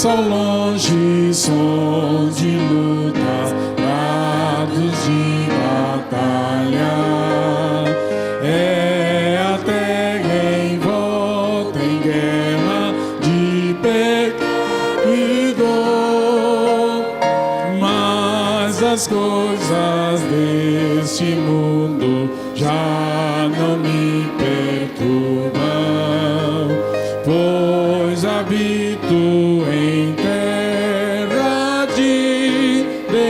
Ao longe, sons de luta, prados de batalha. É a terra em volta em guerra de pecado e dor. Mas as coisas deste mundo já não me perturbam, pois habito em terra de Deus.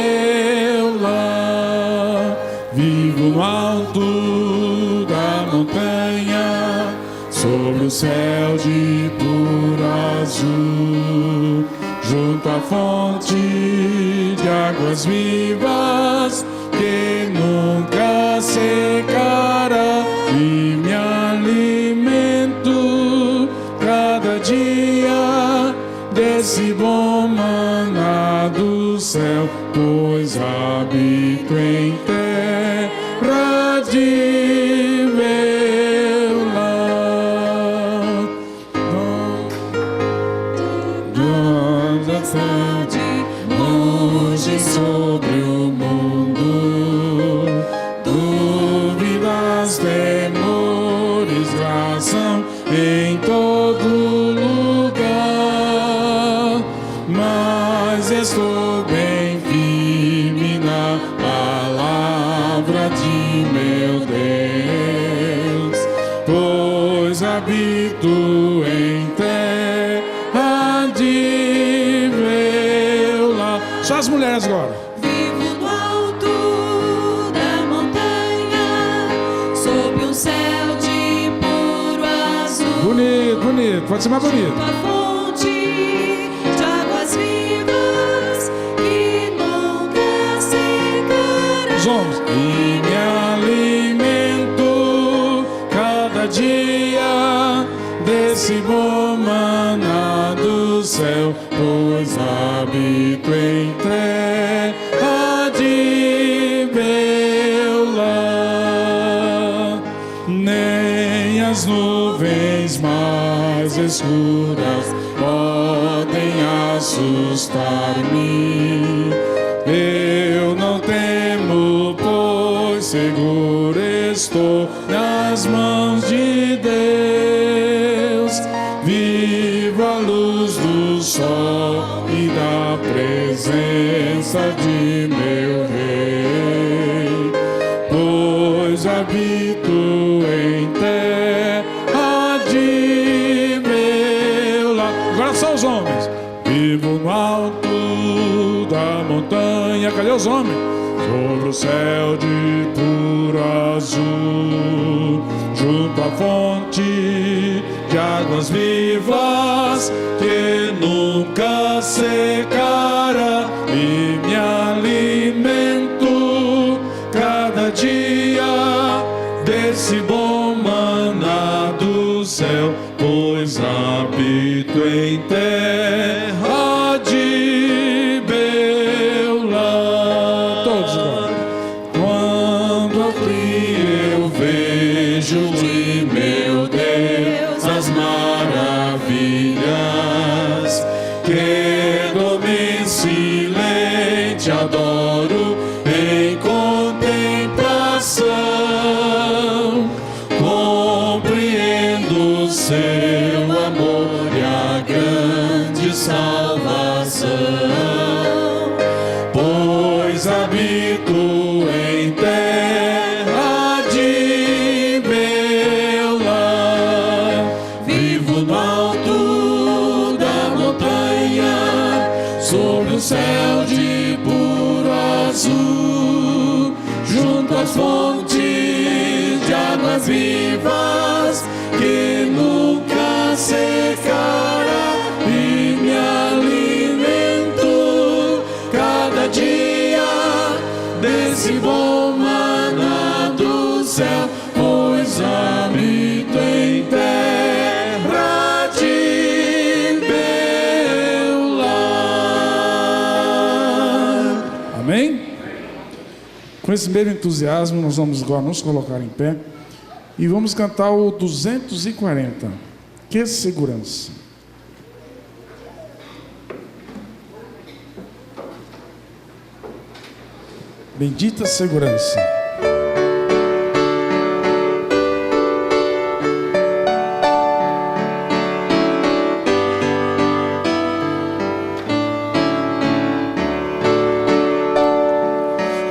Vivo no alto da montanha, sobre o céu de puro azul, junto à fonte de águas vivas que nunca secará, e me alimento cada dia desse bom maná do céu, pois habito em terra de meu lar. Longe sobre o mundo, dúvidas, temores graçam em todo lugar, mas estou bem firme na palavra de meu Deus, pois habito em terra de meu lar. Só as mulheres agora. Vivo no alto da montanha, sob um céu de puro azul. Bonito, bonito, pode ser mais bonito. A fonte de águas vivas que nunca secará. Os homens. E me alimento cada dia desse bom maná do céu, pois habito em terra de meu lar. Nem as nuvens mais escuras podem assustar-me. Eu não temo, pois seguro estou nas mãos de Deus. Vivo à luz do sol e da presença de meu Rei, pois habito em terra de meu lar. Agora só os homens. Vivo no alto da montanha. Cadê os homens? Sobre o céu de puro azul, junto à fonte de águas vivas que nunca secará, e me alimento cada dia desse bom maná do céu, pois habito em terra de meu lar. Todos agora. Quando abri eu vejo em meu Deus as maravilhas, que dorme silente adoro em contemplação. Compreendo seu amor e a grande salvação, pois habito em terra de meu lar. Vivo no alto da montanha, sobre o céu de puro azul, junto às fontes de águas vivas que nunca secará, e me alimento cada dia desse bom maná do céu, pois habito em terra de meu lar. Amém? Com esse mesmo entusiasmo, nós vamos agora nos colocar em pé e vamos cantar o 240. Que segurança! Bendita segurança.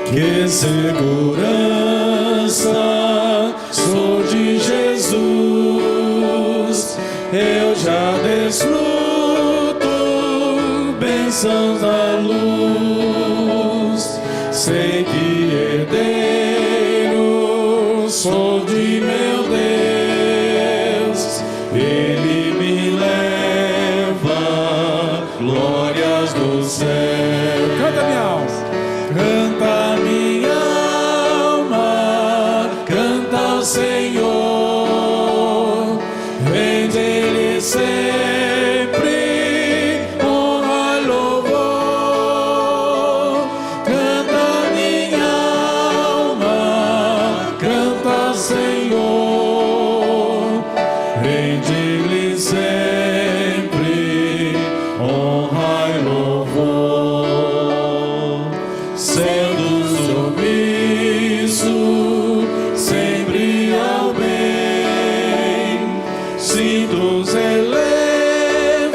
Que segurança sou de Jesus, eu já desfruto bênçãos da luz. Sei que herdeiro sou de meu Deus, Ele me leva glórias do céu. Canta, minha alma. Canta minha alma, canta ao Senhor, vem dele sempre honra e louvor. Canta minha alma, canta ao Senhor, vem dele sempre honra e louvor. Sendo submisso sempre ao bem, sinto os elevos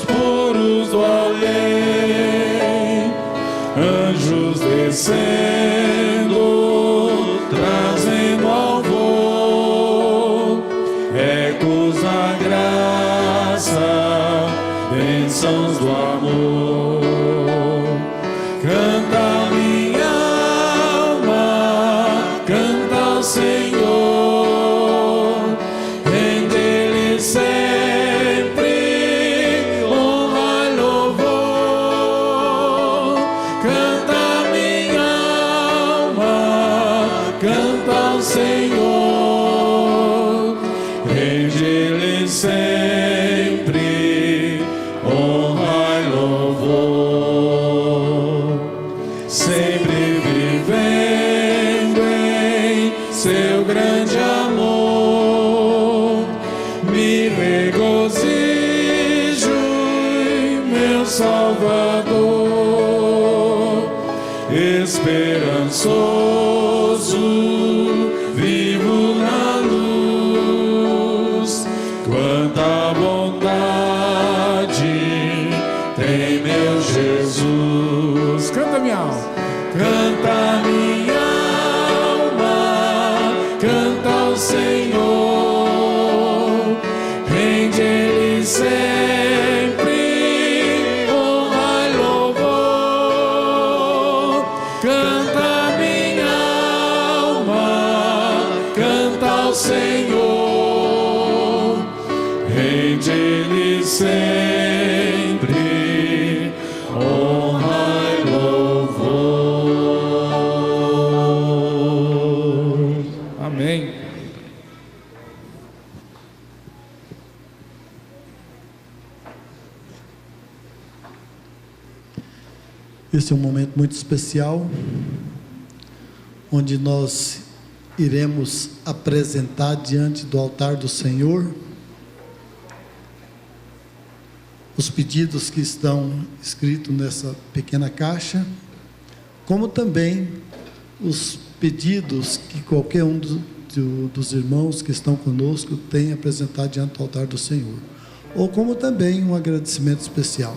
puros do além, anjos descendo, trazendo ao voo ecos da graça, bênçãos do amor. Canta minha alma, canta ao Senhor, em dele sempre honra e louvor. Canta minha alma, canta ao Senhor, em dele sempre honra e louvor. Sempre vivendo em seu grande amor, me regozijo em meu Salvador. Esperançoso, vivo na luz, quanta bondade tem meu Jesus. Canta, minha alma. Canta minha alma, canta ao Senhor, rende Ele sempre honra e louvor. Canta minha alma, canta ao Senhor, rende Ele sempre honra e louvor. Amém. Esse é um momento muito especial, onde nós iremos apresentar diante do altar do Senhor os pedidos que estão escritos nessa pequena caixa, como também os pedidos que qualquer um dos irmãos que estão conosco tem apresentado diante do altar do Senhor, ou como também um agradecimento especial.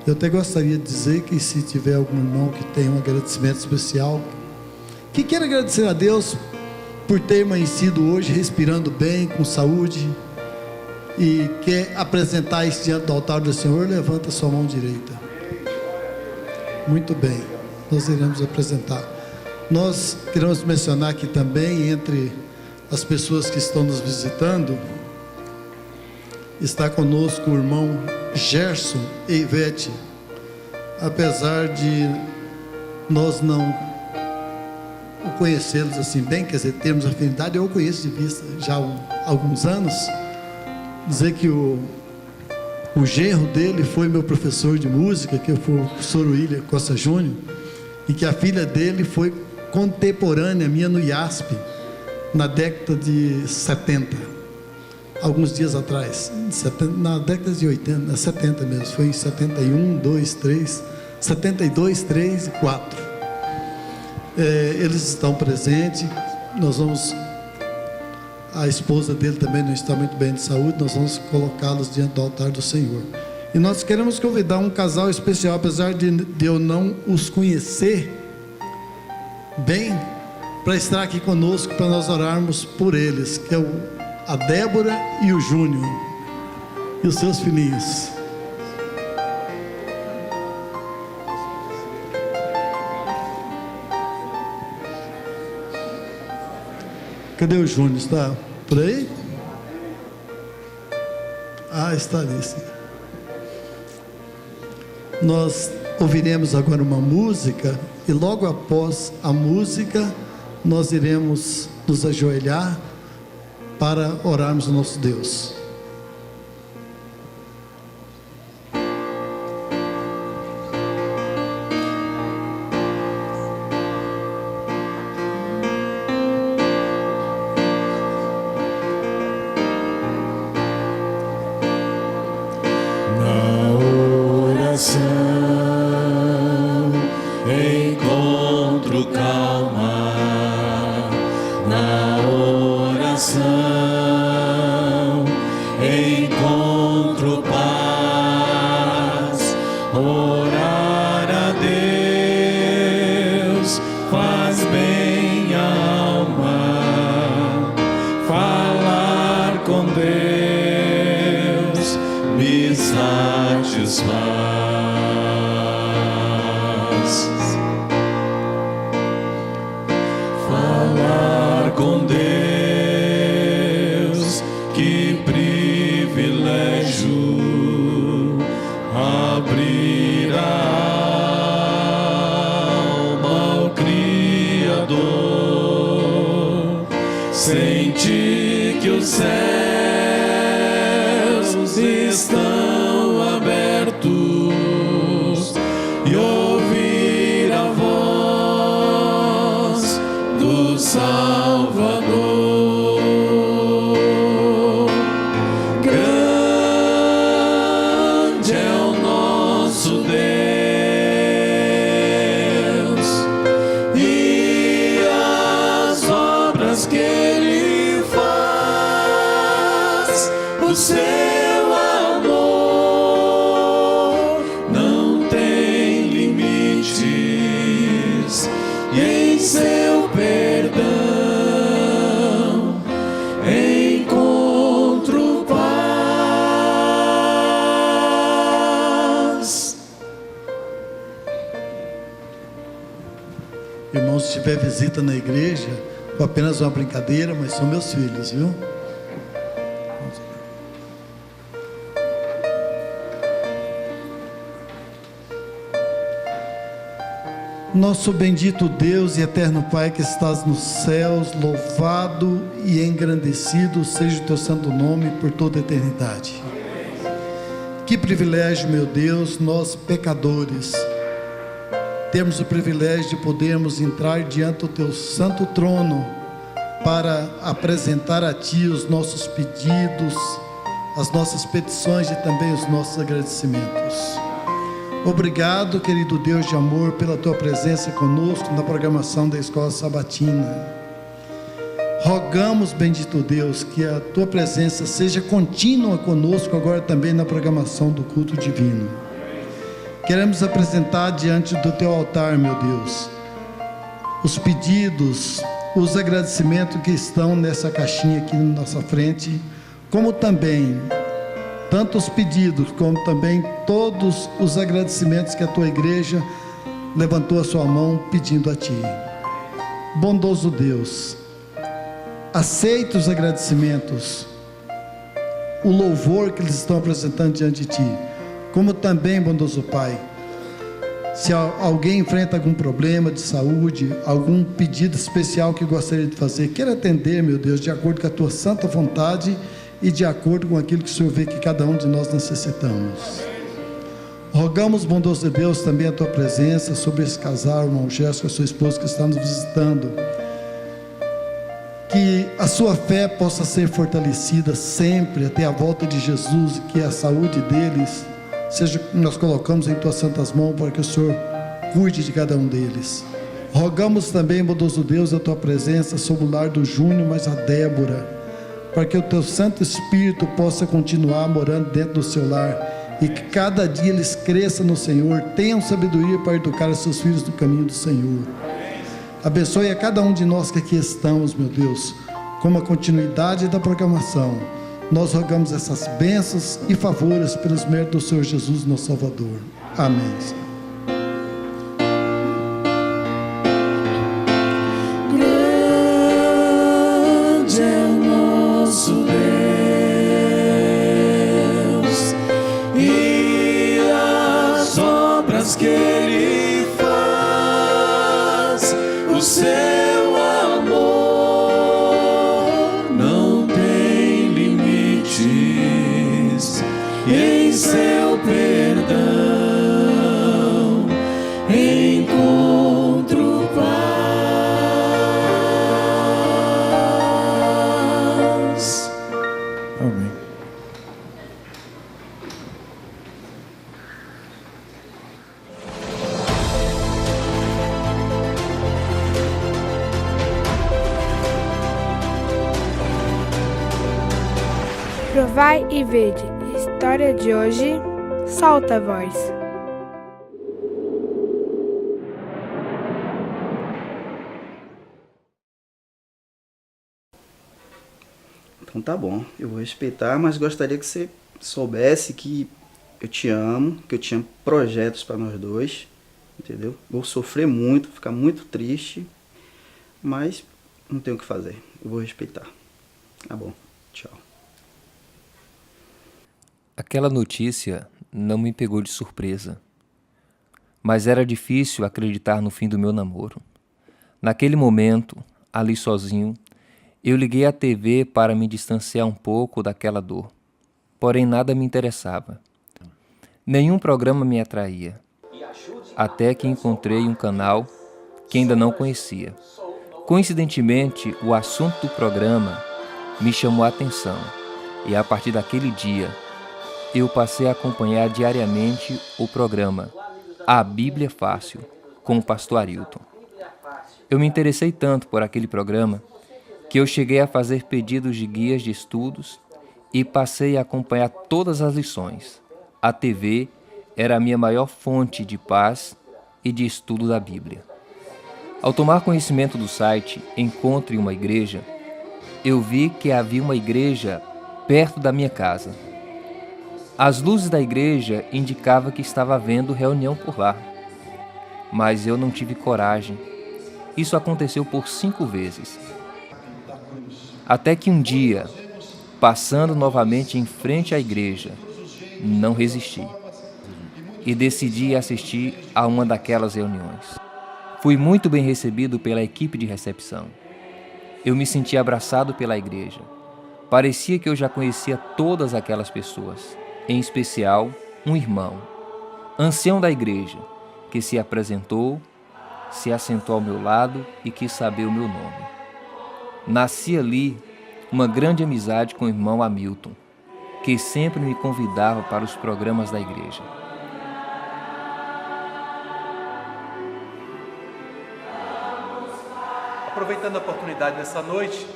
Eu até gostaria de dizer que se tiver algum irmão que tem um agradecimento especial, que queira agradecer a Deus por ter amanhecido hoje respirando bem, com saúde, e quer apresentar isso diante do altar do Senhor, levanta sua mão direita. Muito bem, nós iremos apresentar. Nós queremos mencionar aqui também, entre as pessoas que estão nos visitando, está conosco o irmão Gerson e Ivete. Apesar de nós não o conhecê-los assim bem, quer dizer, termos afinidade, eu o conheço de vista já há alguns anos. Dizer que o genro dele foi meu professor de música, que foi o professor William Costa Júnior, e que a filha dele foi contemporânea minha no IASP, na década de 70, alguns dias atrás, na década de 80, 70 mesmo, foi em 71, 2, 3, 72, 3 e 4. Eles estão presentes. Nós vamos... A esposa dele também não está muito bem de saúde. Nós vamos colocá-los diante do altar do Senhor. E nós queremos convidar um casal especial, apesar de eu não os conhecer bem, para estar aqui conosco, para nós orarmos por eles, que é a Débora e o Júnior e os seus filhinhos. Cadê o Júnior? Está por aí? Ah, está ali, sim. Nós ouviremos agora uma música e logo após a música nós iremos nos ajoelhar para orarmos ao nosso Deus. Encontro calma na oração, encontro paz. Orar a Deus faz bem a alma, falar com Deus me satisfaz. Com Deus, que privilégio, abrir a alma ao Criador, sentir que os céus estão abertos e ouvir a voz do Salvador. Grande é o nosso Deus e as obras que Ele faz. O seu amor não tem limites e em seu perdão encontro paz. Irmãos, se tiver visita na igreja, foi apenas uma brincadeira, mas são meus filhos, viu? Nosso bendito Deus e eterno Pai que estás nos céus, louvado e engrandecido seja o teu santo nome por toda a eternidade. Que privilégio, meu Deus, nós pecadores, temos o privilégio de podermos entrar diante do teu santo trono para apresentar a ti os nossos pedidos, as nossas petições e também os nossos agradecimentos. Obrigado, querido Deus de amor, pela tua presença conosco na programação da Escola Sabatina. Rogamos, bendito Deus, que a tua presença seja contínua conosco agora também na programação do culto divino. Queremos apresentar diante do teu altar, meu Deus, os pedidos, os agradecimentos que estão nessa caixinha aqui na nossa frente, como também tanto os pedidos, como também todos os agradecimentos que a tua igreja levantou a sua mão pedindo a ti. Bondoso Deus, aceita os agradecimentos, o louvor que eles estão apresentando diante de ti, como também, bondoso Pai, se alguém enfrenta algum problema de saúde, algum pedido especial que gostaria de fazer, queira atender, meu Deus, de acordo com a tua santa vontade e de acordo com aquilo que o Senhor vê que cada um de nós necessitamos. Rogamos, bondoso de Deus, também a tua presença sobre esse casal, irmão Gerson, a sua esposa que está nos visitando, que a sua fé possa ser fortalecida sempre até a volta de Jesus, e que a saúde deles seja, nós colocamos em tuas santas mãos para que o Senhor cuide de cada um deles. Rogamos também, bondoso Deus, a tua presença sobre o lar do Júnior, mas a Débora, para que o teu Santo Espírito possa continuar morando dentro do seu lar e que cada dia eles cresçam no Senhor, tenham sabedoria para educar os seus filhos no caminho do Senhor. Abençoe a cada um de nós que aqui estamos, meu Deus, como a continuidade da programação. Nós rogamos essas bênçãos e favores pelos méritos do Senhor Jesus, nosso Salvador. Amém. Grande é o nosso Deus e as obras que Ele faz, o seu amor não tem limites, e em seu perdão encontro paz. Amém. Provai e vede. História de hoje. Solta a voz. Então tá bom, eu vou respeitar, mas gostaria que você soubesse que eu te amo, que eu tinha projetos para nós dois, entendeu? Vou sofrer muito, ficar muito triste, mas não tenho o que fazer, eu vou respeitar. Tá bom, tchau. Aquela notícia não me pegou de surpresa, mas era difícil acreditar no fim do meu namoro. Naquele momento, ali sozinho, eu liguei a TV para me distanciar um pouco daquela dor, porém nada me interessava. Nenhum programa me atraía, até que encontrei um canal que ainda não conhecia. Coincidentemente, o assunto do programa me chamou a atenção e a partir daquele dia, eu passei a acompanhar diariamente o programa A Bíblia Fácil, com o pastor Arilton. Eu me interessei tanto por aquele programa que eu cheguei a fazer pedidos de guias de estudos e passei a acompanhar todas as lições. A TV era a minha maior fonte de paz e de estudo da Bíblia. Ao tomar conhecimento do site Encontre uma Igreja, eu vi que havia uma igreja perto da minha casa. As luzes da igreja indicavam que estava havendo reunião por lá, mas eu não tive coragem. Isso aconteceu por 5 vezes. Até que um dia, passando novamente em frente à igreja, não resisti e decidi assistir a uma daquelas reuniões. Fui muito bem recebido pela equipe de recepção. Eu me senti abraçado pela igreja. Parecia que eu já conhecia todas aquelas pessoas, em especial um irmão, ancião da igreja, que se apresentou, se assentou ao meu lado e quis saber o meu nome. Nasci ali uma grande amizade com o irmão Hamilton, que sempre me convidava para os programas da igreja. Aproveitando a oportunidade nessa noite,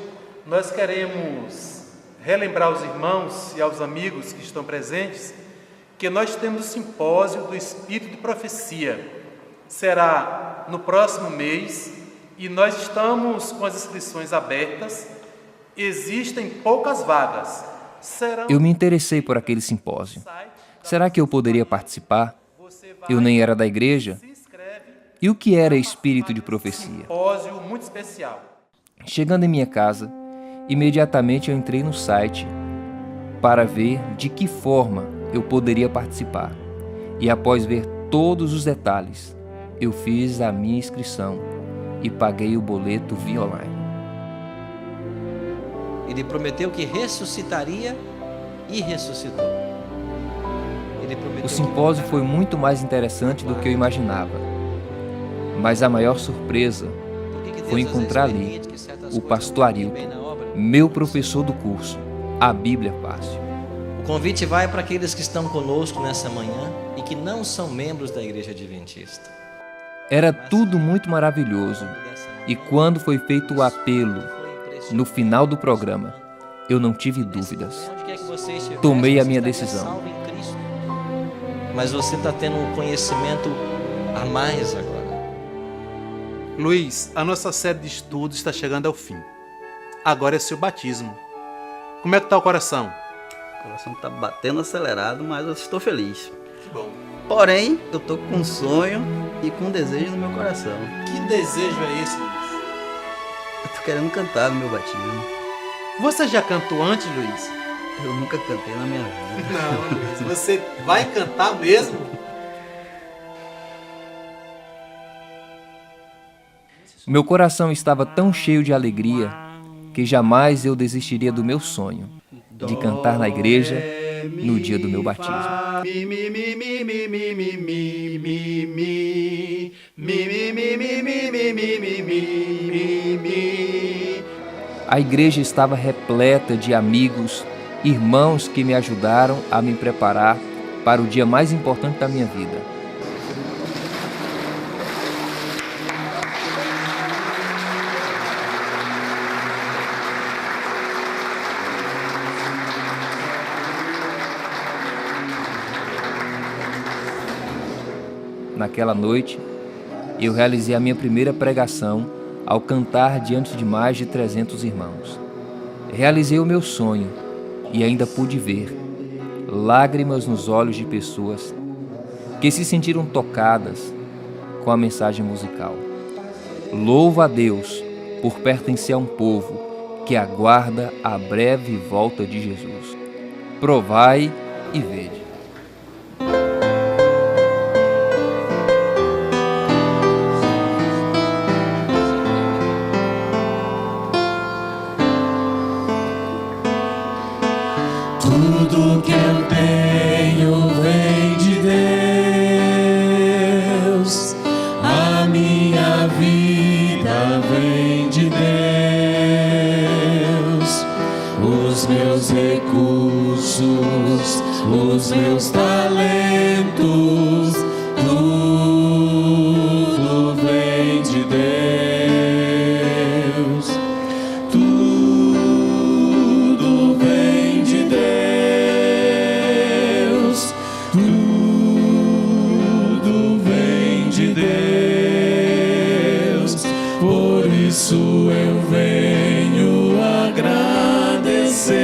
nós queremos relembrar aos irmãos e aos amigos que estão presentes que nós temos o simpósio do Espírito de Profecia. Será no próximo mês e nós estamos com as inscrições abertas. Existem poucas vagas. Eu me interessei por aquele simpósio. Será que eu poderia participar? Eu nem era da igreja. E o que era Espírito de Profecia? Simpósio muito especial. Chegando em minha casa, imediatamente eu entrei no site para ver de que forma eu poderia participar. E após ver todos os detalhes, eu fiz a minha inscrição e paguei o boleto via online. Ele prometeu que ressuscitaria e ressuscitou. O simpósio foi muito mais interessante do que eu imaginava. Mas a maior surpresa foi encontrar ali o pastor Arilton, meu professor do curso, A Bíblia Fácil. O convite vai para aqueles que estão conosco nessa manhã e que não são membros da Igreja Adventista. Era tudo muito maravilhoso. E quando foi feito o apelo, no final do programa, eu não tive dúvidas. Tomei a minha decisão. Mas você está tendo um conhecimento a mais agora. Luiz, a nossa série de estudos está chegando ao fim. Agora é seu batismo. Como é que está o coração? O coração está batendo acelerado, mas eu estou feliz. Que bom. Porém, eu estou com um sonho e com um desejo no meu coração. Que desejo é esse, Luiz? Eu estou querendo cantar no meu batismo. Você já cantou antes, Luiz? Eu nunca cantei na minha vida. Não, Luiz. Você vai cantar mesmo? Meu coração estava tão cheio de alegria que jamais eu desistiria do meu sonho de cantar na igreja no dia do meu batismo. A igreja estava repleta de amigos, irmãos que me ajudaram a me preparar para o dia mais importante da minha vida. Naquela noite, eu realizei a minha primeira pregação ao cantar diante de mais de 300 irmãos. Realizei o meu sonho e ainda pude ver lágrimas nos olhos de pessoas que se sentiram tocadas com a mensagem musical. Louvo a Deus por pertencer a um povo que aguarda a breve volta de Jesus. Provai e vede. Tudo que eu tenho vem de Deus, a minha vida vem de Deus, os meus recursos, os meus talentos, tudo vem de Deus. Por isso eu venho agradecer,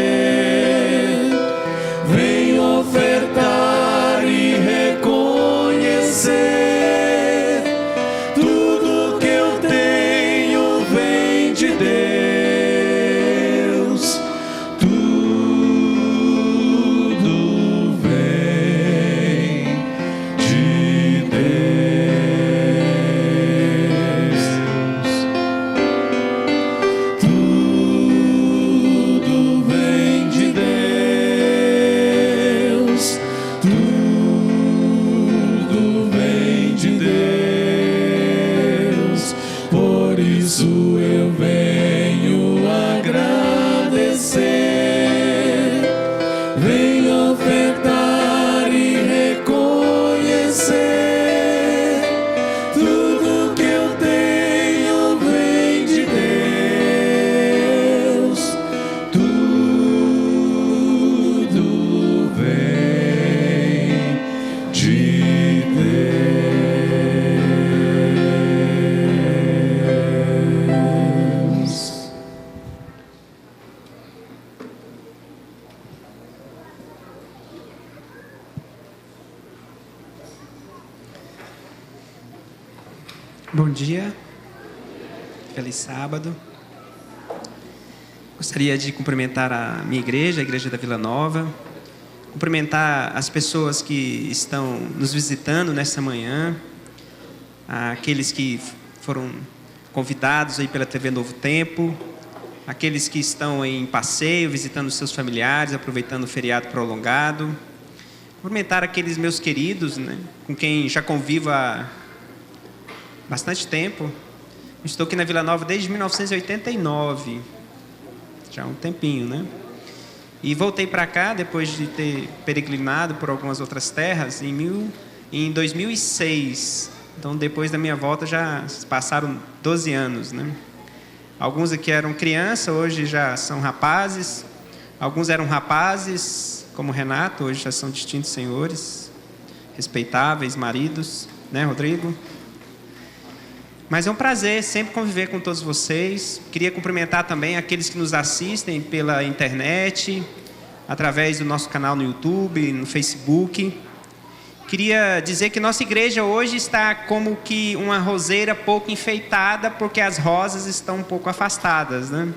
venho ofertar e reconhecer. Tudo que eu tenho vem de Deus, tudo vem de Deus. Por isso eu venho agradecer, venho ofertar e reconhecer. Tudo que eu tenho vem de Deus, tudo vem de Deus. Bom dia, feliz sábado. Gostaria de cumprimentar a minha igreja, a Igreja da Vila Nova, cumprimentar as pessoas que estão nos visitando nesta manhã, aqueles que foram convidados aí pela TV Novo Tempo, aqueles que estão em passeio, visitando seus familiares, aproveitando o feriado prolongado. Cumprimentar aqueles meus queridos, né, com quem já convivo há bastante tempo. Estou aqui na Vila Nova desde 1989, já há um tempinho, né? E voltei para cá depois de ter peregrinado por algumas outras terras em 2006. Então, depois da minha volta, já passaram 12 anos, né? Alguns aqui eram crianças, hoje já são rapazes. Alguns eram rapazes, como o Renato, hoje já são distintos senhores, respeitáveis maridos, né, Rodrigo? Mas é um prazer sempre conviver com todos vocês. Queria cumprimentar também aqueles que nos assistem pela internet, através do nosso canal no YouTube, no Facebook. Queria dizer que nossa igreja hoje está como que uma roseira pouco enfeitada, porque as rosas estão um pouco afastadas, né?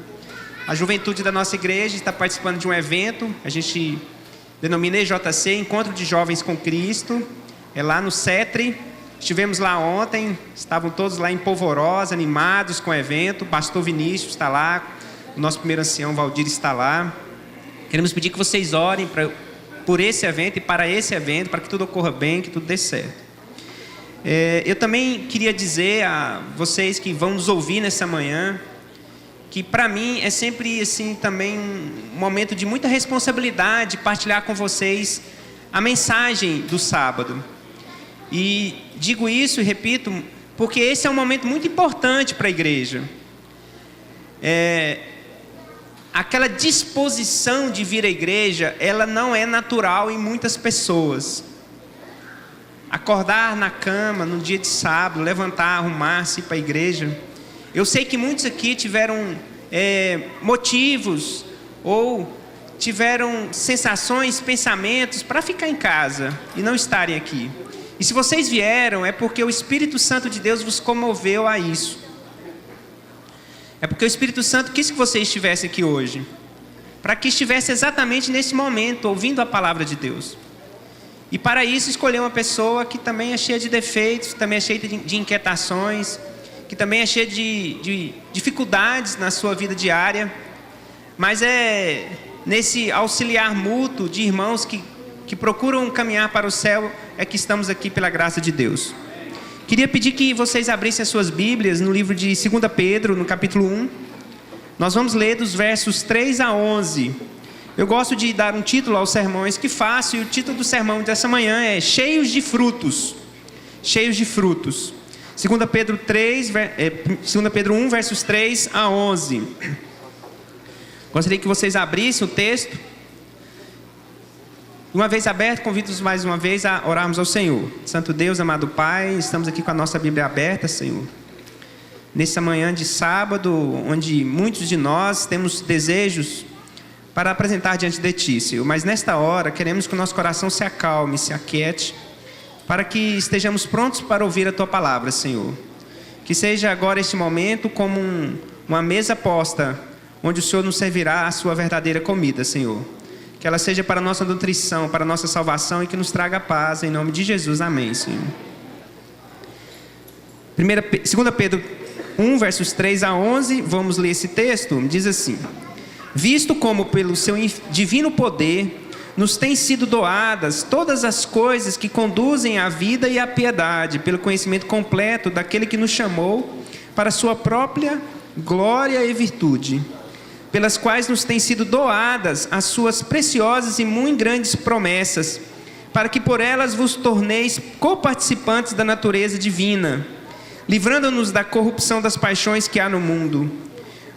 A juventude da nossa igreja está participando de um evento, a gente denomina EJC, Encontro de Jovens com Cristo, é lá no Cetre. Estivemos lá ontem, estavam todos lá em polvorosa, animados com o evento. O pastor Vinícius está lá, o nosso primeiro ancião Valdir está lá. Queremos pedir que vocês orem por esse evento e para esse evento, para que tudo ocorra bem, que tudo dê certo. Eu também queria dizer a vocês que vão nos ouvir nessa manhã, que para mim é sempre assim também um momento de muita responsabilidade partilhar com vocês a mensagem do sábado. E digo isso e repito, porque esse é um momento muito importante para a igreja. Aquela disposição de vir à igreja, ela não é natural em muitas pessoas. Acordar na cama no dia de sábado, levantar, arrumar-se, ir para a igreja. Eu sei que muitos aqui tiveram motivos ou tiveram sensações, pensamentos para ficar em casa e não estarem aqui. E se vocês vieram, é porque o Espírito Santo de Deus vos comoveu a isso. É porque o Espírito Santo quis que você estivesse aqui hoje, para que estivesse exatamente nesse momento, ouvindo a palavra de Deus. E para isso escolheu uma pessoa que também é cheia de defeitos, também é cheia de inquietações, que também é cheia de dificuldades na sua vida diária, mas é nesse auxiliar mútuo de irmãos que procuram caminhar para o céu, é que estamos aqui pela graça de Deus. Queria pedir que vocês abrissem as suas Bíblias no livro de 2 Pedro, no capítulo 1. Nós vamos ler dos versos 3 a 11. Eu gosto de dar um título aos sermões que faço, e o título do sermão dessa manhã é Cheios de Frutos. Cheios de Frutos. 2 Pedro 1, versos 3 a 11. Gostaria que vocês abrissem o texto. Uma vez aberto, convido-os mais uma vez a orarmos ao Senhor. Santo Deus, amado Pai, estamos aqui com a nossa Bíblia aberta, Senhor. Nessa manhã de sábado, onde muitos de nós temos desejos para apresentar diante de Ti, Senhor. Mas nesta hora, queremos que o nosso coração se acalme, se aquiete, para que estejamos prontos para ouvir a Tua palavra, Senhor. Que seja agora este momento como uma mesa posta, onde o Senhor nos servirá a Sua verdadeira comida, Senhor. Que ela seja para a nossa nutrição, para a nossa salvação e que nos traga paz, em nome de Jesus. Amém, Senhor. 2 Pedro 1, versos 3 a 11, vamos ler esse texto. Diz assim: visto como pelo seu divino poder nos têm sido doadas todas as coisas que conduzem à vida e à piedade, pelo conhecimento completo daquele que nos chamou para a sua própria glória e virtude, pelas quais nos têm sido doadas as suas preciosas e muito grandes promessas, para que por elas vos torneis coparticipantes da natureza divina, livrando-nos da corrupção das paixões que há no mundo.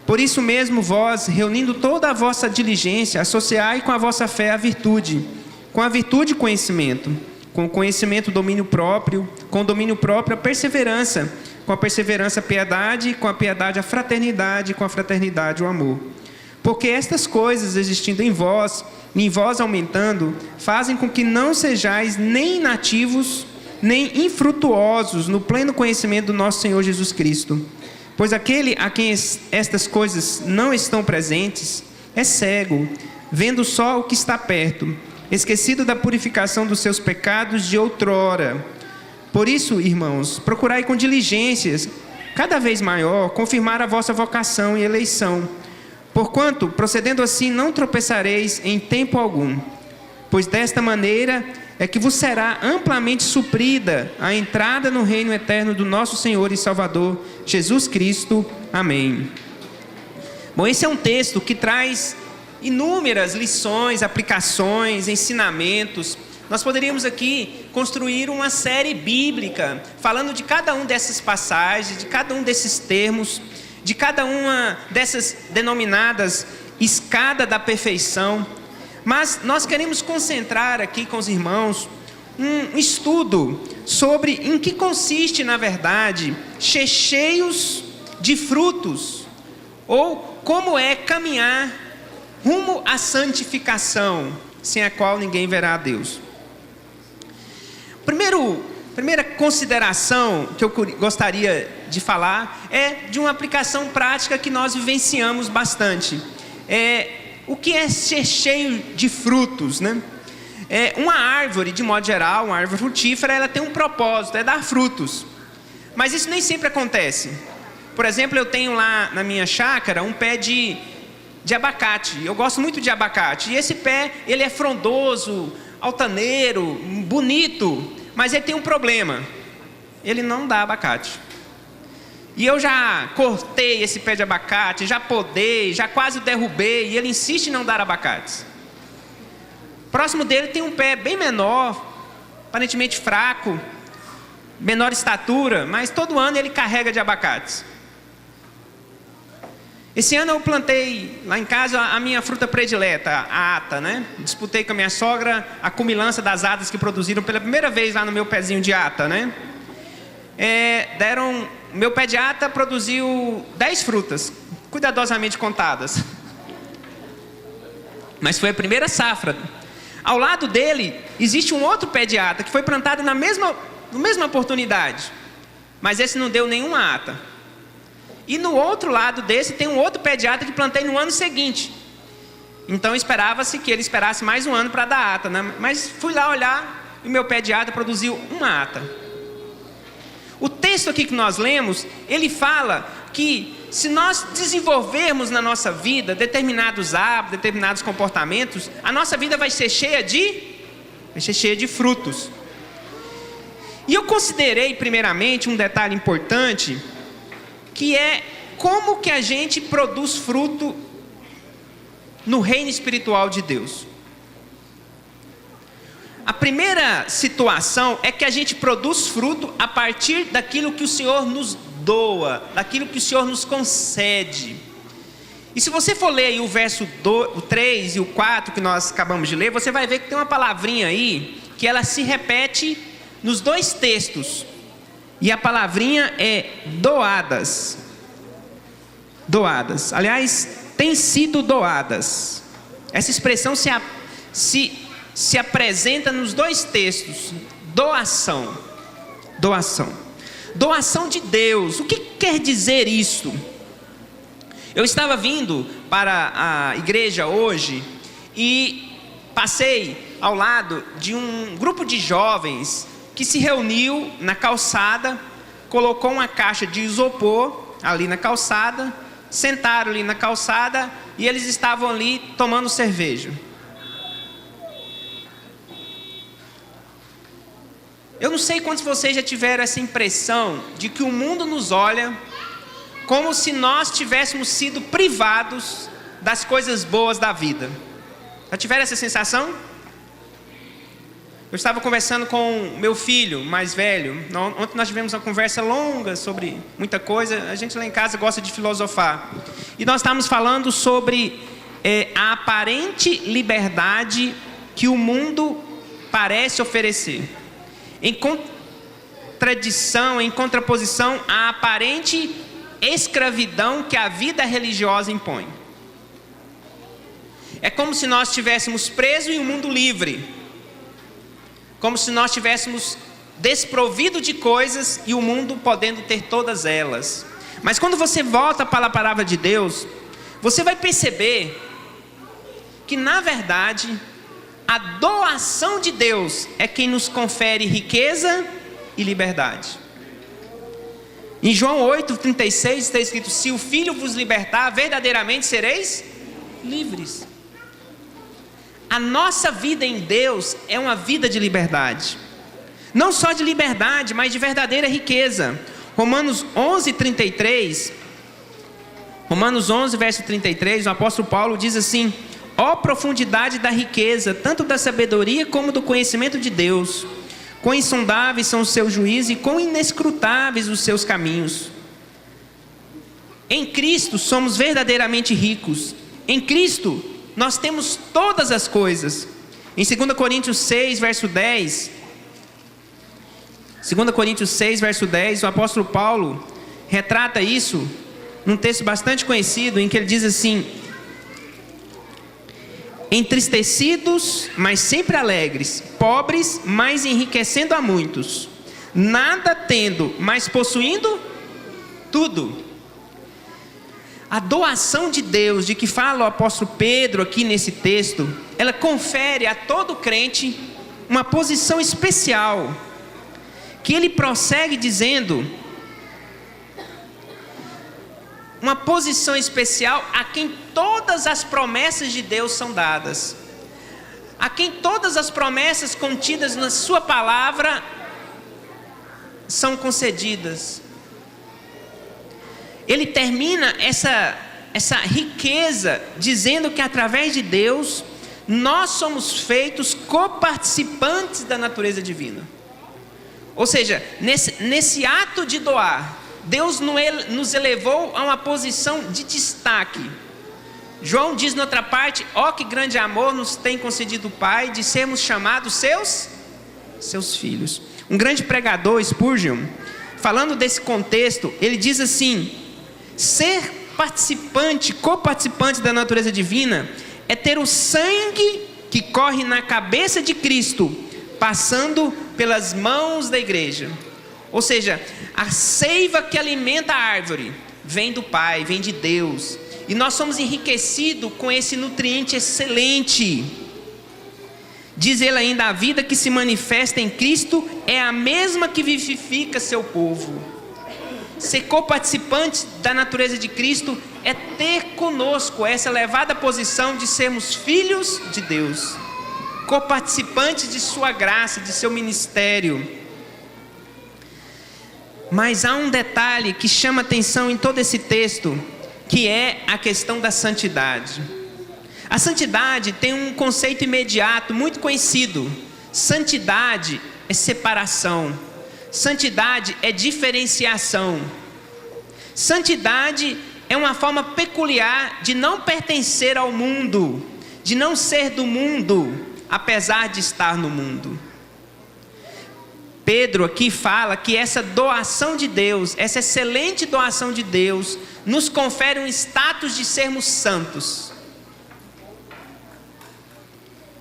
Por isso mesmo vós, reunindo toda a vossa diligência, associai com a vossa fé a virtude, com a virtude conhecimento, com o conhecimento domínio próprio, com o domínio próprio a perseverança, com a perseverança a piedade, com a piedade a fraternidade, com a fraternidade o amor. Porque estas coisas existindo em vós, e em vós aumentando, fazem com que não sejais nem inativos, nem infrutuosos no pleno conhecimento do nosso Senhor Jesus Cristo. Pois aquele a quem estas coisas não estão presentes, é cego, vendo só o que está perto, esquecido da purificação dos seus pecados de outrora. Por isso, irmãos, procurai com diligências, cada vez maior, confirmar a vossa vocação e eleição. Porquanto, procedendo assim, não tropeçareis em tempo algum, pois desta maneira é que vos será amplamente suprida a entrada no reino eterno do nosso Senhor e Salvador, Jesus Cristo. Amém. Bom, esse é um texto que traz inúmeras lições, aplicações, ensinamentos. nós poderíamos aqui construir uma série bíblica, falando de cada um dessas passagens, de cada um desses termos, de cada uma dessas denominadas escada da perfeição. Mas nós queremos concentrar aqui com os irmãos um estudo sobre em que consiste, na verdade, ser cheios de frutos, ou como é caminhar rumo à santificação, sem a qual ninguém verá a Deus. Primeira consideração que eu gostaria de falar é de uma aplicação prática que nós vivenciamos bastante. O que é ser cheio de frutos, né? Uma árvore, de modo geral, uma árvore frutífera, ela tem um propósito, é dar frutos. Mas isso nem sempre acontece. Por exemplo, eu tenho lá na minha chácara um pé de abacate. Eu gosto muito de abacate. E esse pé, ele é frondoso, altaneiro, bonito, mas ele tem um problema. Ele não dá abacate. E eu já cortei esse pé de abacate, já podei, já quase derrubei, e ele insiste em não dar abacates. Próximo dele tem um pé bem menor, aparentemente fraco, menor estatura, mas todo ano ele carrega de abacates. Esse ano eu plantei lá em casa a minha fruta predileta, a ata, né? Disputei com a minha sogra a cumilança das atas que produziram pela primeira vez lá no meu pezinho de ata, né? Meu pé de ata produziu 10 frutas, cuidadosamente contadas. Mas foi a primeira safra. Ao lado dele, existe um outro pé de ata que foi plantado na mesma oportunidade. Mas esse não deu nenhuma ata. E no outro lado desse tem um outro pé de ata que plantei no ano seguinte. Então esperava-se que ele esperasse mais um ano para dar ata, né? Mas fui lá olhar e o meu pé de ata produziu uma ata. O texto aqui que nós lemos, ele fala que se nós desenvolvermos na nossa vida determinados hábitos, determinados comportamentos, a nossa vida vai ser cheia de frutos. E eu considerei primeiramente um detalhe importante, que é como que a gente produz fruto no reino espiritual de Deus. A primeira situação é que a gente produz fruto a partir daquilo que o Senhor nos doa, daquilo que o Senhor nos concede. E se você for ler aí o verso 3 e o 4 que nós acabamos de ler, você vai ver que tem uma palavrinha aí, que ela se repete nos dois textos. E a palavrinha é doadas. Doadas. Aliás, tem sido doadas. Essa expressão se apresenta nos dois textos. Doação. Doação. Doação de Deus. O que quer dizer isso? Eu estava vindo para a igreja hoje e passei ao lado de um grupo de jovens que se reuniu na calçada, colocou uma caixa de isopor ali na calçada, sentaram ali na calçada e eles estavam ali tomando cerveja. Eu não sei quantos de vocês já tiveram essa impressão de que o mundo nos olha como se nós tivéssemos sido privados das coisas boas da vida. Já tiveram essa sensação? Eu estava conversando com meu filho mais velho. Ontem nós tivemos uma conversa longa sobre muita coisa. A gente lá em casa gosta de filosofar. E nós estávamos falando sobre a aparente liberdade que o mundo parece oferecer, em contradição, em contraposição à aparente escravidão que a vida religiosa impõe. É como se nós estivéssemos presos em um mundo livre, como se nós estivéssemos desprovidos de coisas e o mundo podendo ter todas elas. Mas quando você volta para a palavra de Deus, você vai perceber que na verdade a doação de Deus é quem nos confere riqueza e liberdade. Em João 8,36 está escrito: se o Filho vos libertar, verdadeiramente sereis livres. A nossa vida em Deus é uma vida de liberdade. Não só de liberdade, mas de verdadeira riqueza. Romanos 11, verso 33, o apóstolo Paulo diz assim: Ó profundidade da riqueza, tanto da sabedoria como do conhecimento de Deus. Quão insondáveis são os seus juízos e quão inescrutáveis os seus caminhos. Em Cristo somos verdadeiramente ricos. Em Cristo nós temos todas as coisas. Em 2 Coríntios 6, verso 10, 2 Coríntios 6, verso 10, o apóstolo Paulo retrata isso num texto bastante conhecido, em que ele diz assim: entristecidos, mas sempre alegres, pobres, mas enriquecendo a muitos, nada tendo, mas possuindo tudo. A doação de Deus, de que fala o apóstolo Pedro aqui nesse texto, ela confere a todo crente uma posição especial, que ele prossegue dizendo, uma posição especial a quem todas as promessas de Deus são dadas, a quem todas as promessas contidas na sua palavra são concedidas. Ele termina essa riqueza dizendo que através de Deus nós somos feitos coparticipantes da natureza divina. Ou seja, nesse ato de doar, Deus nos elevou a uma posição de destaque. João diz noutra parte: ó que grande amor nos tem concedido o Pai, de sermos chamados seus filhos. Um grande pregador, Spurgeon, falando desse contexto, ele diz assim: ser coparticipante da natureza divina é ter o sangue que corre na cabeça de Cristo passando pelas mãos da igreja. Ou seja, a seiva que alimenta a árvore vem do Pai, vem de Deus, e nós somos enriquecidos com esse nutriente excelente. Diz ele ainda: a vida que se manifesta em Cristo é a mesma que vivifica seu povo. Ser coparticipante da natureza de Cristo é ter conosco essa elevada posição de sermos filhos de Deus, coparticipantes de sua graça, de seu ministério. Mas há um detalhe que chama atenção em todo esse texto, que é a questão da santidade. A santidade tem um conceito imediato, muito conhecido. Santidade é separação. Santidade é diferenciação. Santidade é uma forma peculiar de não pertencer ao mundo, de não ser do mundo, apesar de estar no mundo. Pedro aqui fala que essa doação de Deus, essa excelente doação de Deus, nos confere um status de sermos santos.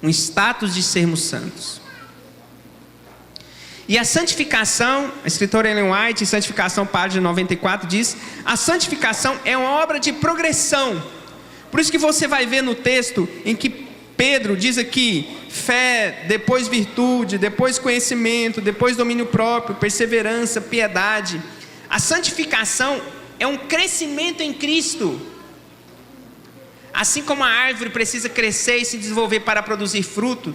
Um status de sermos santos. E a santificação, a escritora Ellen White, em Santificação, página 94, diz: a santificação é uma obra de progressão. Por isso que você vai ver no texto em que Pedro diz aqui: fé, depois virtude, depois conhecimento, depois domínio próprio, perseverança, piedade. A santificação é um crescimento em Cristo. Assim como a árvore precisa crescer e se desenvolver para produzir fruto,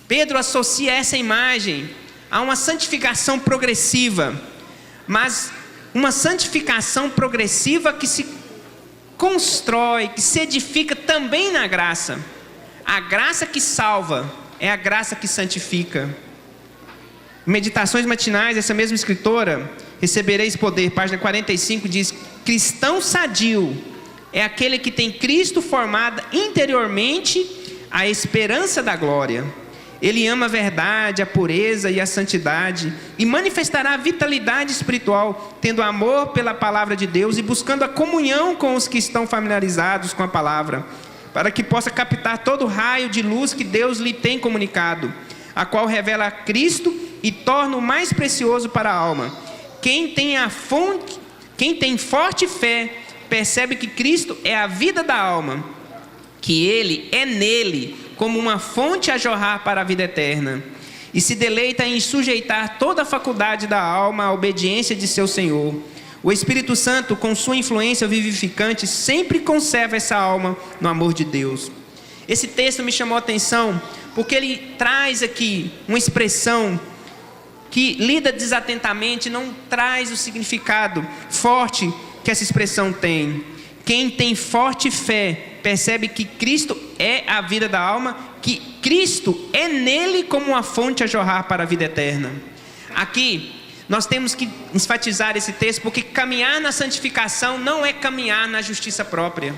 Pedro associa essa imagem a uma santificação progressiva, mas uma santificação progressiva que se constrói, que se edifica também na graça. A graça que salva é a graça que santifica. Em Meditações Matinais, essa mesma escritora, Recebereis Poder, página 45, diz: cristão sadio é aquele que tem Cristo formado interiormente a esperança da glória. Ele ama a verdade, a pureza e a santidade, e manifestará a vitalidade espiritual, tendo amor pela palavra de Deus e buscando a comunhão com os que estão familiarizados com a palavra, para que possa captar todo o raio de luz que Deus lhe tem comunicado, a qual revela a Cristo e torna o mais precioso para a alma. Quem tem forte fé, percebe que Cristo é a vida da alma, que Ele é nele como uma fonte a jorrar para a vida eterna, e se deleita em sujeitar toda a faculdade da alma à obediência de seu Senhor. O Espírito Santo, com sua influência vivificante, sempre conserva essa alma no amor de Deus. Esse texto me chamou a atenção, porque ele traz aqui uma expressão que lida desatentamente, não traz o significado forte que essa expressão tem, Quem tem forte fé percebe que Cristo é a vida da alma, que Cristo é nele como uma fonte a jorrar para a vida eterna. Aqui, nós temos que enfatizar esse texto, porque caminhar na santificação não é caminhar na justiça própria.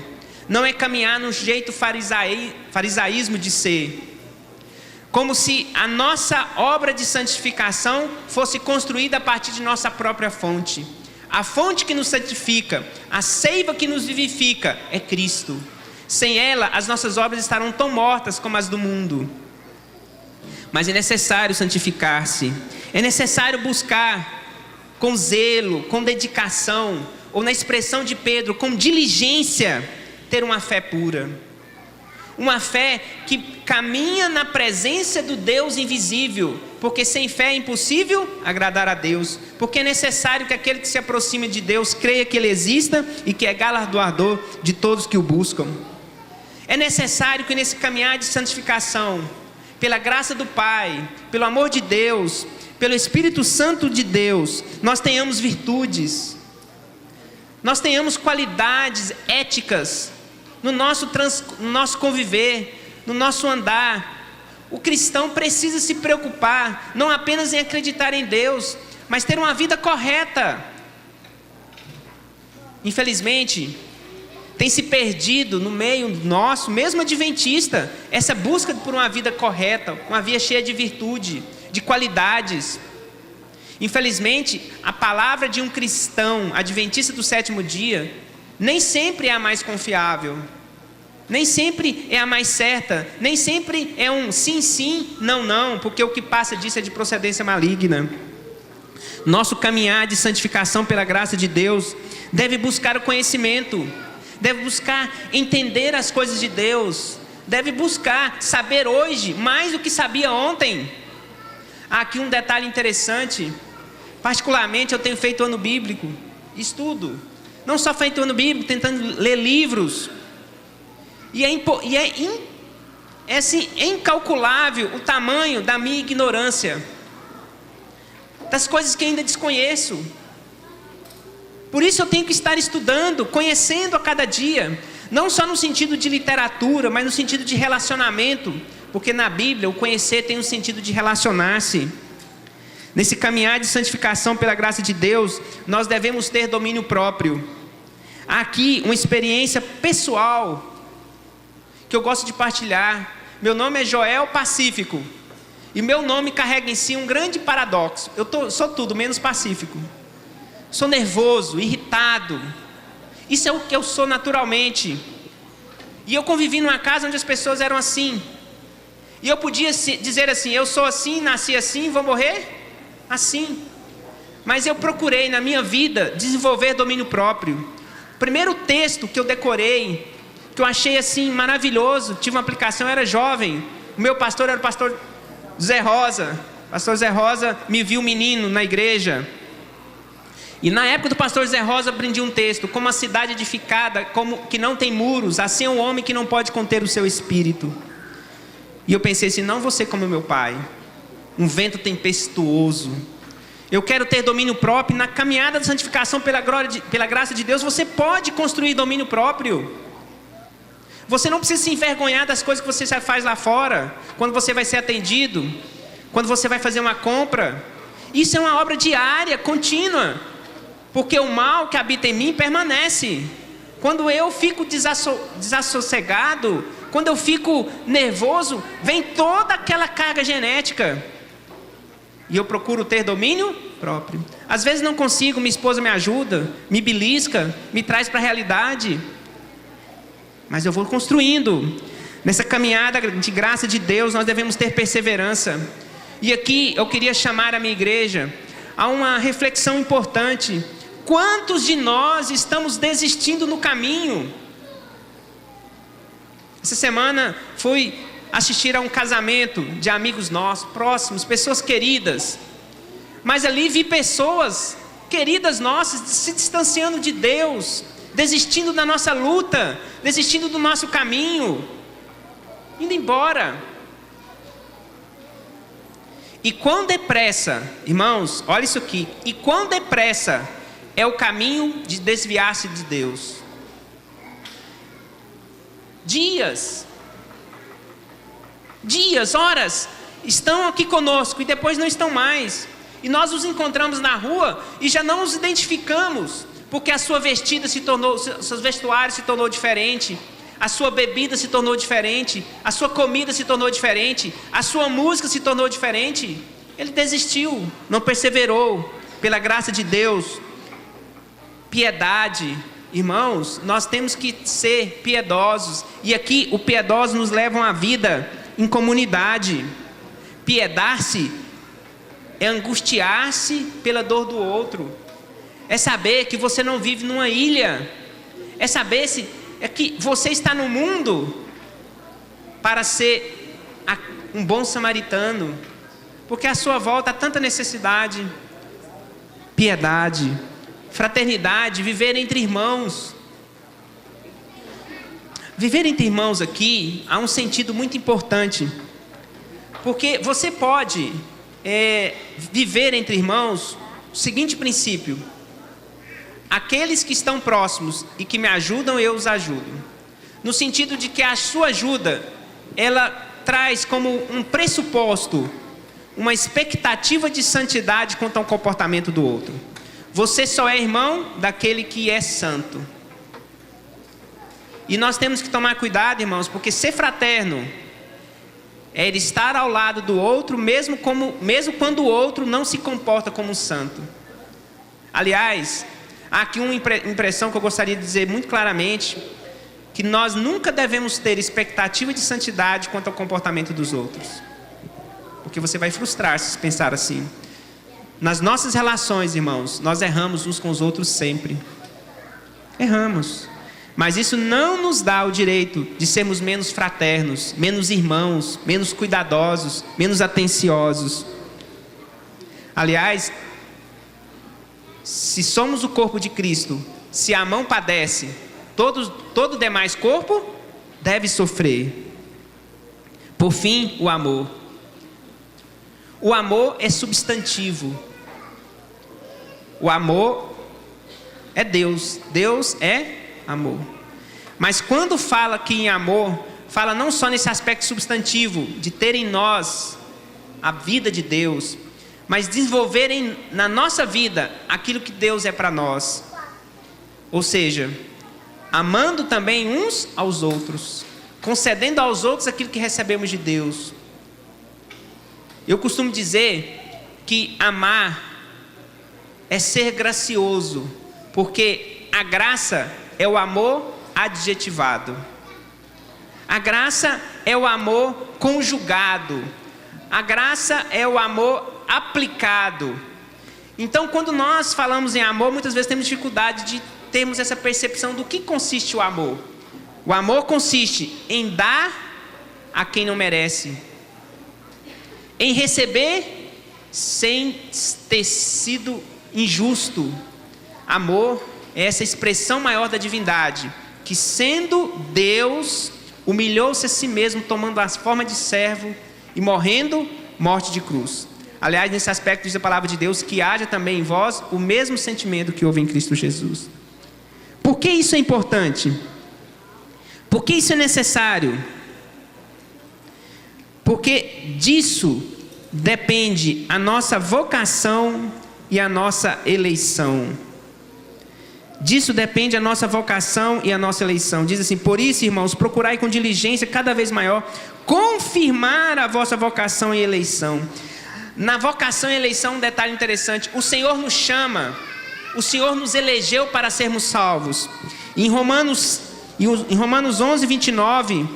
Não é caminhar no jeito farisaísmo de ser. Como se a nossa obra de santificação fosse construída a partir de nossa própria fonte. A fonte que nos santifica, a seiva que nos vivifica é Cristo. Sem ela, as nossas obras estarão tão mortas como as do mundo. Mas é necessário santificar-se. É necessário buscar com zelo, com dedicação, ou na expressão de Pedro, com diligência, ter uma fé pura. Uma fé que caminha na presença do Deus invisível, porque sem fé é impossível agradar a Deus, porque é necessário que aquele que se aproxime de Deus creia que Ele exista e que é galardoador de todos que o buscam. É necessário que nesse caminhar de santificação, pela graça do Pai, pelo amor de Deus, pelo Espírito Santo de Deus, nós tenhamos virtudes, nós tenhamos qualidades éticas, no nosso conviver, no nosso andar. O cristão precisa se preocupar, não apenas em acreditar em Deus, mas ter uma vida correta. Infelizmente, tem se perdido no meio nosso, mesmo adventista, essa busca por uma vida correta, uma vida cheia de virtude, de qualidades. Infelizmente, a palavra de um cristão adventista do sétimo dia nem sempre é a mais confiável, nem sempre é a mais certa, nem sempre é um sim, sim, não, não, porque o que passa disso é de procedência maligna. Nosso caminhar de santificação pela graça de Deus deve buscar o conhecimento, deve buscar entender as coisas de Deus, deve buscar saber hoje mais do que sabia ontem. Há aqui um detalhe interessante, particularmente eu tenho feito ano bíblico, estudo, não só feito ano bíblico, tentando ler livros, e é assim, incalculável o tamanho da minha ignorância, das coisas que ainda desconheço. Por isso eu tenho que estar estudando, conhecendo a cada dia, não só no sentido de literatura, mas no sentido de relacionamento, porque na Bíblia o conhecer tem um sentido de relacionar-se. Nesse caminhar de santificação pela graça de Deus, nós devemos ter domínio próprio. Há aqui uma experiência pessoal que eu gosto de partilhar. Meu nome é Joel Pacífico, e meu nome carrega em si um grande paradoxo. Sou tudo menos pacífico. Sou nervoso, irritado. Isso é o que eu sou naturalmente. E eu convivi numa casa onde as pessoas eram assim. E eu podia dizer assim: eu sou assim, nasci assim, vou morrer assim. Mas eu procurei na minha vida desenvolver domínio próprio. O primeiro texto que eu decorei, que eu achei assim maravilhoso, tive uma aplicação, eu era jovem. O meu pastor era o pastor Zé Rosa. O pastor Zé Rosa me viu menino na igreja. E na época do pastor Zé Rosa aprendi um texto: como a cidade edificada, como que não tem muros, assim é um homem que não pode conter o seu espírito. E eu pensei assim: não vou ser como meu pai, um vento tempestuoso. Eu quero ter domínio próprio. Na caminhada da santificação pela graça de Deus, você pode construir domínio próprio. Você não precisa se envergonhar das coisas que você já faz lá fora, quando você vai ser atendido, quando você vai fazer uma compra. Isso é uma obra diária, contínua, porque o mal que habita em mim permanece. Quando eu fico desassossegado, quando eu fico nervoso, vem toda aquela carga genética. E eu procuro ter domínio próprio. Às vezes não consigo, minha esposa me ajuda, me belisca, me traz para a realidade. Mas eu vou construindo. Nessa caminhada de graça de Deus, nós devemos ter perseverança. E aqui eu queria chamar a minha igreja a uma reflexão importante. Quantos de nós estamos desistindo no caminho? Essa semana fui assistir a um casamento de amigos nossos, próximos, pessoas queridas. Mas ali vi pessoas queridas nossas se distanciando de Deus, desistindo da nossa luta, desistindo do nosso caminho, indo embora. E quão depressa, irmãos, olha isso aqui, e quão depressa é o caminho de desviar-se de Deus. dias, horas, estão aqui conosco e depois não estão mais. E nós os encontramos na rua e já não os identificamos, porque a sua vestida se tornou, seus vestuários se tornou diferente, a sua bebida se tornou diferente, a sua comida se tornou diferente, a sua música se tornou diferente. Ele desistiu, não perseverou. Pela graça de Deus, piedade, irmãos, nós temos que ser piedosos. E aqui o piedoso nos leva a uma vida em comunidade. Piedar-se é angustiar-se pela dor do outro. É saber que você não vive numa ilha. É saber que você está no mundo para ser um bom samaritano. Porque à sua volta há tanta necessidade. Piedade, fraternidade, viver entre irmãos. Viver entre irmãos aqui há um sentido muito importante. Porque você pode viver entre irmãos o seguinte princípio: aqueles que estão próximos e que me ajudam, eu os ajudo. No sentido de que a sua ajuda, ela traz como um pressuposto uma expectativa de santidade quanto ao comportamento do outro. Você só é irmão daquele que é santo. E nós temos que tomar cuidado, irmãos, porque ser fraterno é ele estar ao lado do outro, mesmo quando o outro não se comporta como um santo. Aliás, há aqui uma impressão que eu gostaria de dizer muito claramente, que nós nunca devemos ter expectativa de santidade quanto ao comportamento dos outros. Porque você vai frustrar-se se pensar assim. Nas nossas relações, irmãos, nós erramos uns com os outros sempre. Erramos. Mas isso não nos dá o direito de sermos menos fraternos, menos irmãos, menos cuidadosos, menos atenciosos. Aliás, se somos o corpo de Cristo, se a mão padece, todo o demais corpo deve sofrer. Por fim, o amor. O amor é substantivo. O amor é Deus. Deus é amor. Mas quando fala aqui em amor, fala não só nesse aspecto substantivo, de ter em nós a vida de Deus, mas desenvolver na nossa vida aquilo que Deus é para nós. Ou seja, amando também uns aos outros, concedendo aos outros aquilo que recebemos de Deus. Eu costumo dizer que amar é ser gracioso, porque a graça é o amor adjetivado. A graça é o amor conjugado. A graça é o amor aplicado. Então, quando nós falamos em amor, muitas vezes temos dificuldade de termos essa percepção do que consiste o amor. O amor consiste em dar a quem não merece, em receber sem ter sido injusto. Amor é essa expressão maior da divindade, que sendo Deus, humilhou-se a si mesmo, tomando a forma de servo e morrendo morte de cruz. Aliás, nesse aspecto diz a palavra de Deus que haja também em vós o mesmo sentimento que houve em Cristo Jesus. Por que isso é importante? Por que isso é necessário? Porque disso depende a nossa vocação e a nossa eleição. Disso depende a nossa vocação e a nossa eleição. Diz assim: por isso, irmãos, procurai com diligência cada vez maior confirmar a vossa vocação e eleição. Na vocação e eleição, um detalhe interessante: o Senhor nos chama, o Senhor nos elegeu para sermos salvos. Em Romanos 11, 29,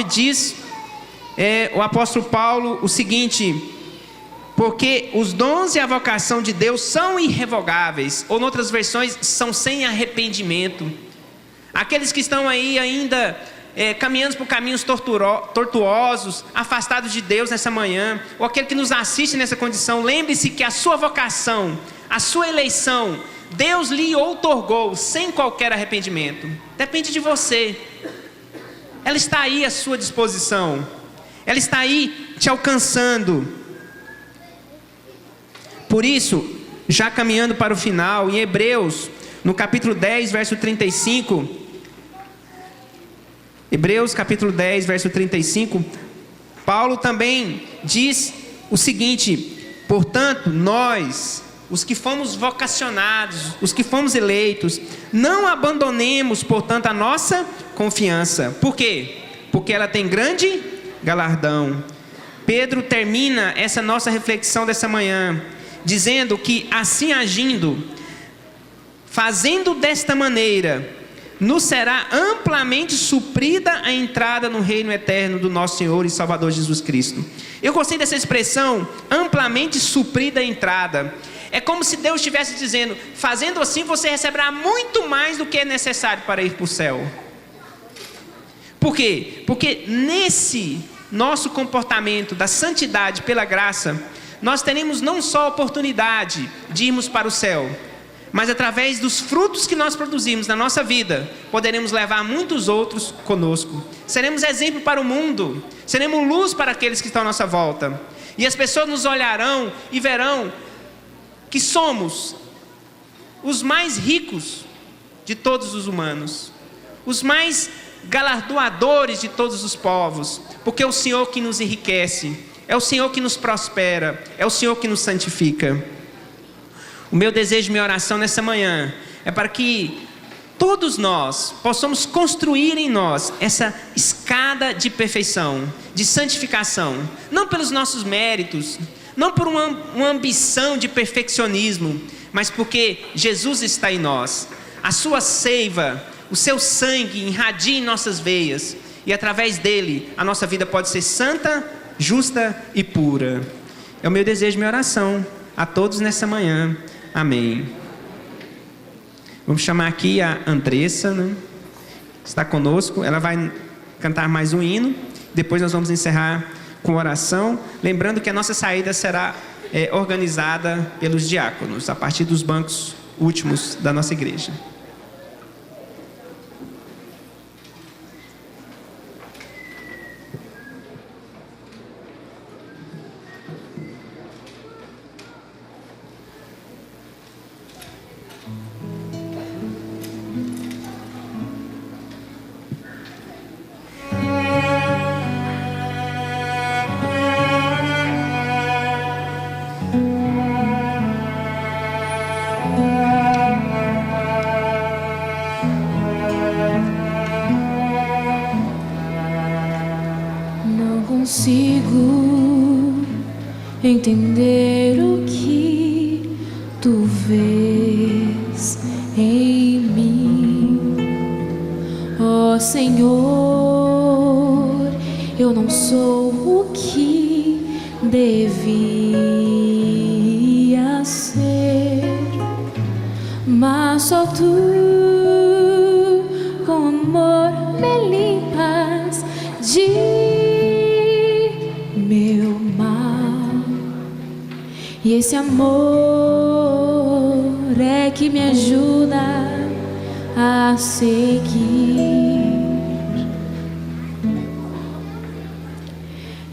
diz o apóstolo Paulo o seguinte: porque os dons e a vocação de Deus são irrevogáveis, ou em outras versões, são sem arrependimento. Aqueles que estão aí ainda caminhando por caminhos tortuosos, afastados de Deus nessa manhã, ou aquele que nos assiste nessa condição, lembre-se que a sua vocação, a sua eleição, Deus lhe outorgou sem qualquer arrependimento. Depende de você. Ela está aí à sua disposição. Ela está aí te alcançando. Por isso, já caminhando para o final, em Hebreus, no capítulo 10, verso 35, Hebreus capítulo 10, verso 35, Paulo também diz o seguinte: portanto, nós, os que fomos vocacionados, os que fomos eleitos, não abandonemos, portanto, a nossa confiança. Por quê? Porque ela tem grande galardão. Pedro termina essa nossa reflexão dessa manhã dizendo que, assim agindo, fazendo desta maneira, nos será amplamente suprida a entrada no reino eterno do nosso Senhor e Salvador Jesus Cristo. Eu gostei dessa expressão, amplamente suprida a entrada. É como se Deus estivesse dizendo: fazendo assim você receberá muito mais do que é necessário para ir para o céu. Por quê? Porque nesse nosso comportamento da santidade pela graça, nós teremos não só a oportunidade de irmos para o céu, mas através dos frutos que nós produzimos na nossa vida, poderemos levar muitos outros conosco. Seremos exemplo para o mundo, seremos luz para aqueles que estão à nossa volta. E as pessoas nos olharão e verão que somos os mais ricos de todos os humanos, os mais galardoadores de todos os povos, porque é o Senhor que nos enriquece, é o Senhor que nos prospera, é o Senhor que nos santifica. O meu desejo, minha oração nessa manhã é para que todos nós possamos construir em nós essa escada de perfeição, de santificação, não pelos nossos méritos, não por uma ambição de perfeccionismo, mas porque Jesus está em nós. A sua seiva, o seu sangue irradia em nossas veias, e através dele a nossa vida pode ser santa, justa e pura. É o meu desejo, minha oração a todos nessa manhã. Amém. Vamos chamar aqui a Andressa, né? Está conosco. Ela vai cantar mais um hino. Depois nós vamos encerrar com oração. Lembrando que a nossa saída será organizada pelos diáconos, a partir dos bancos últimos da nossa igreja. Consigo entender o que tu vês em mim, ó Senhor. Eu não sou o que devia ser, mas só tu com amor me limpas de meu mal, e esse amor é que me ajuda a seguir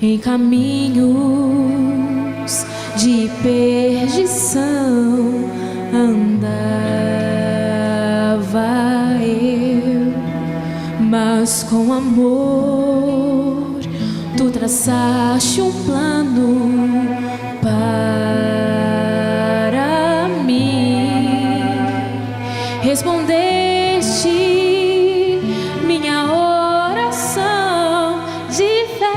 em caminhos de perdição. Andava eu, mas com amor tu traçaste um plano para mim, respondeste minha oração de fé,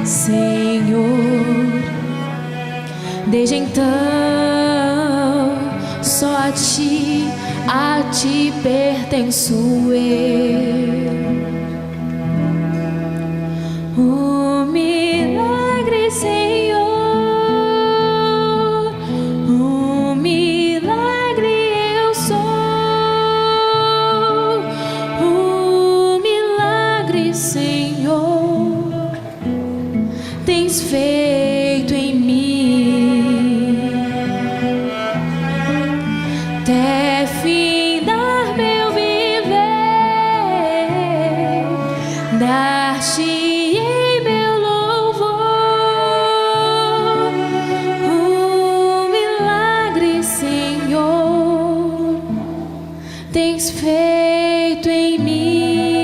Senhor. Desde então só a ti pertenço eu. Oh, milagre, Senhor, oh, milagre eu sou, oh, milagre, Senhor, tens feito em mim, até findar meu viver, dar-te feito em mim.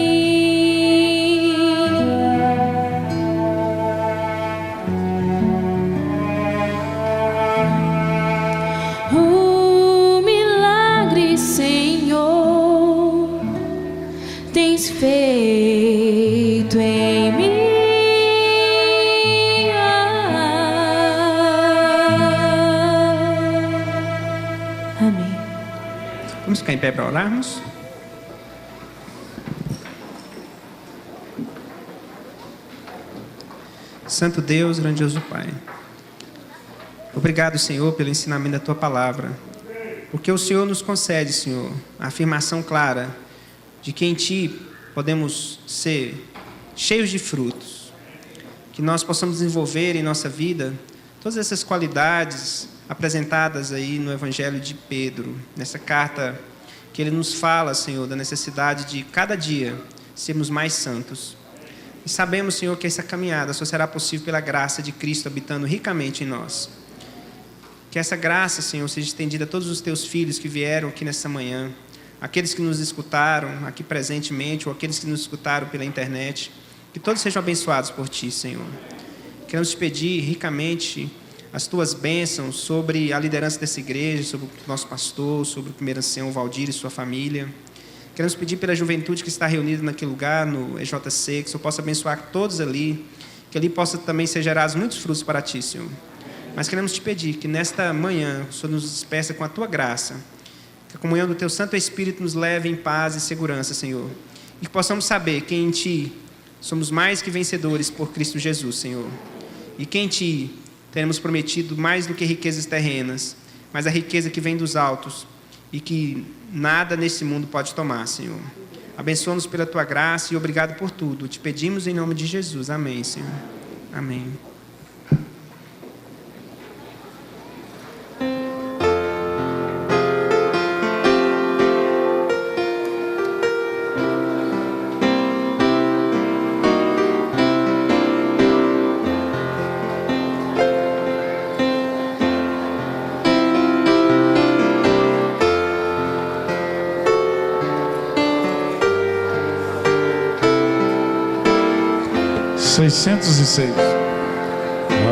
Vamos ficar em pé para orarmos? Santo Deus, grandioso Pai, obrigado, Senhor, pelo ensinamento da Tua Palavra, porque o Senhor nos concede, Senhor, a afirmação clara de que em Ti podemos ser cheios de frutos, que nós possamos desenvolver em nossa vida todas essas qualidades apresentadas aí no Evangelho de Pedro, nessa carta que ele nos fala, Senhor, da necessidade de cada dia sermos mais santos. E sabemos, Senhor, que essa caminhada só será possível pela graça de Cristo habitando ricamente em nós. Que essa graça, Senhor, seja estendida a todos os Teus filhos que vieram aqui nessa manhã, aqueles que nos escutaram aqui presentemente ou aqueles que nos escutaram pela internet, que todos sejam abençoados por Ti, Senhor. Queremos Te pedir ricamente as Tuas bênçãos sobre a liderança dessa igreja, sobre o nosso pastor, sobre o primeiro ancião Valdir e sua família. Queremos pedir pela juventude que está reunida naquele lugar, no EJC, que o Senhor possa abençoar todos ali, que ali possa também ser gerados muitos frutos para Ti, Senhor. Mas queremos Te pedir que nesta manhã o Senhor nos despeça com a Tua graça, que a comunhão do Teu Santo Espírito nos leve em paz e segurança, Senhor. E que possamos saber que em Ti somos mais que vencedores por Cristo Jesus, Senhor. E que em Ti teremos prometido mais do que riquezas terrenas, mas a riqueza que vem dos altos e que nada nesse mundo pode tomar, Senhor. Abençoa-nos pela Tua graça e obrigado por tudo. Te pedimos em nome de Jesus. Amém, Senhor. Amém.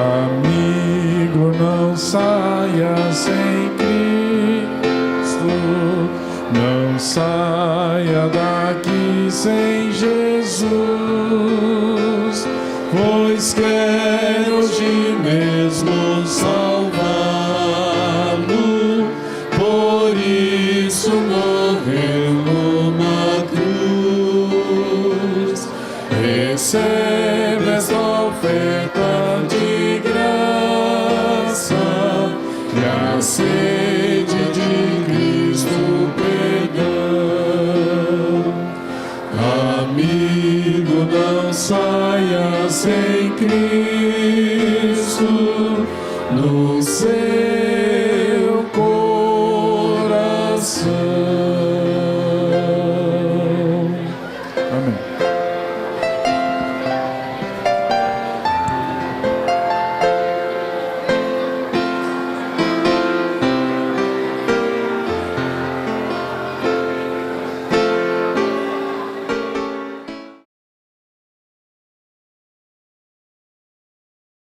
Amigo, não saia sem Cristo, não saia daqui sem Jesus, pois quer hoje mesmo salvá-lo, por isso morreu numa cruz. Recebe esta oferta de graça e a sede de Cristo perdão. Amigo, não saia sem Cristo no seu coração.